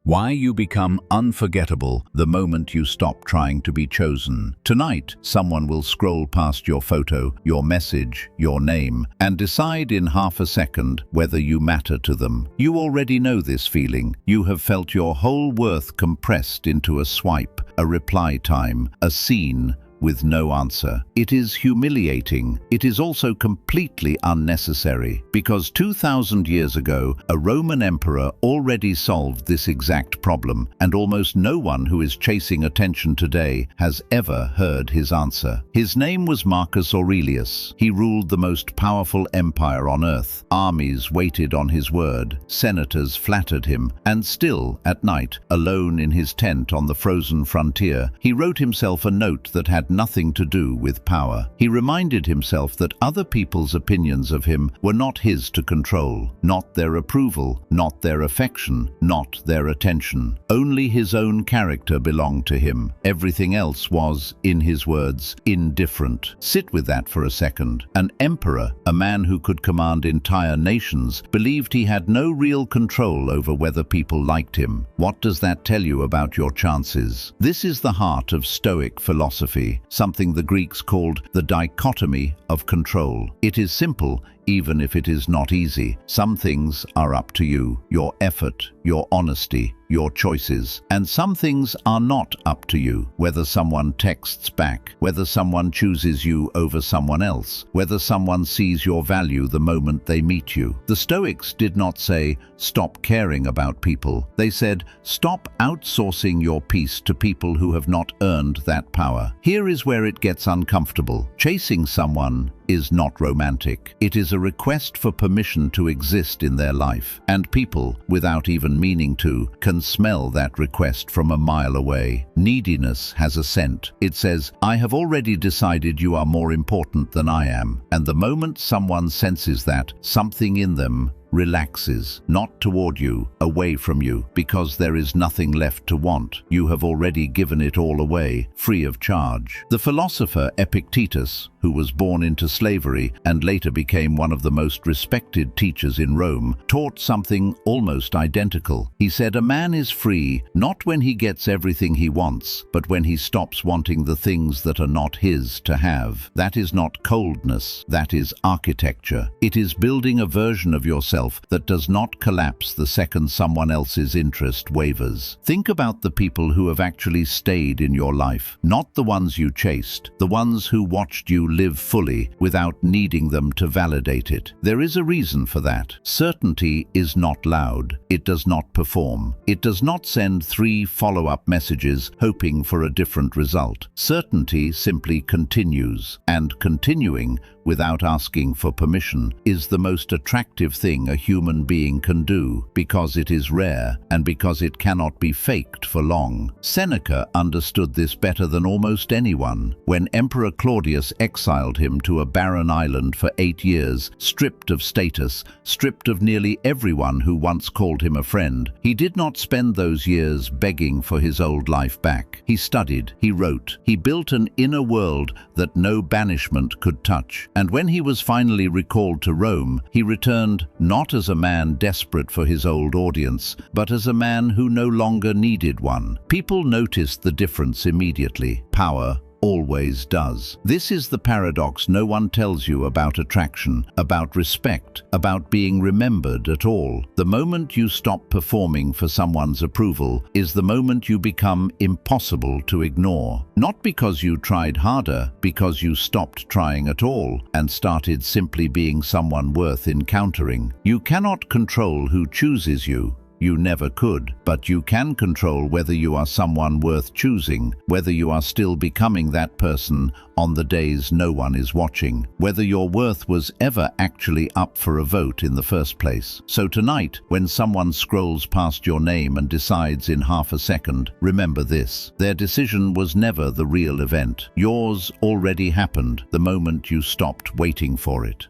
Why you become unforgettable the moment you stop trying to be chosen. Tonight, someone will scroll past your photo, your message, your name, and decide in half a second whether you matter to them. You already know this feeling. You have felt your whole worth compressed into a swipe, a reply time, a scene, with no answer. It is humiliating. It is also completely unnecessary, because 2,000 years ago, a Roman emperor already solved this exact problem, and almost no one who is chasing attention today has ever heard his answer. His name was Marcus Aurelius. He ruled the most powerful empire on earth. Armies waited on his word. Senators flattered him. And still, at night, alone in his tent on the frozen frontier, he wrote himself a note that had nothing to do with power. He reminded himself that other people's opinions of him were not his to control, not their approval, not their affection, not their attention. Only his own character belonged to him. Everything else was, in his words, indifferent. Sit with that for a second. An emperor, a man who could command entire nations, believed he had no real control over whether people liked him. What does that tell you about your chances? This is the heart of Stoic philosophy, something the Greeks called the dichotomy of control. It is simple, even if it is not easy. Some things are up to you, your effort, your honesty, your choices. And some things are not up to you, whether someone texts back, whether someone chooses you over someone else, whether someone sees your value the moment they meet you. The Stoics did not say, stop caring about people. They said, stop outsourcing your peace to people who have not earned that power. Here is where it gets uncomfortable. Chasing someone is not romantic. It is a request for permission to exist in their life, and people, without even meaning to, can smell that request from a mile away. Neediness has a scent. It says, I have already decided you are more important than I am. And the moment someone senses that, something in them relaxes, not toward you, away from you, because there is nothing left to want. You have already given it all away, free of charge. The philosopher Epictetus, who was born into slavery and later became one of the most respected teachers in Rome, taught something almost identical. He said, a man is free not when he gets everything he wants, but when he stops wanting the things that are not his to have. That is not coldness, that is architecture. It is building a version of yourself that does not collapse the second someone else's interest wavers. Think about the people who have actually stayed in your life, not the ones you chased, the ones who watched you live fully without needing them to validate it. There is a reason for that. Certainty is not loud. It does not perform. It does not send 3 follow-up messages hoping for a different result. Certainty simply continues, and continuing without asking for permission is the most attractive thing a human being can do, because it is rare and because it cannot be faked for long. Seneca understood this better than almost anyone. When Emperor Claudius exiled him to a barren island for 8 years, stripped of status, stripped of nearly everyone who once called him a friend, he did not spend those years begging for his old life back. He studied, he wrote, he built an inner world that no banishment could touch. And when he was finally recalled to Rome, he returned not as a man desperate for his old audience, but as a man who no longer needed one. People noticed the difference immediately. Power always does. This is the paradox no one tells you about attraction, about respect, about being remembered at all. The moment you stop performing for someone's approval is the moment you become impossible to ignore. Not because you tried harder, because you stopped trying at all and started simply being someone worth encountering. You cannot control who chooses you. You never could, but you can control whether you are someone worth choosing, whether you are still becoming that person on the days no one is watching, whether your worth was ever actually up for a vote in the first place. So tonight, when someone scrolls past your name and decides in half a second, remember this: their decision was never the real event. Yours already happened the moment you stopped waiting for it.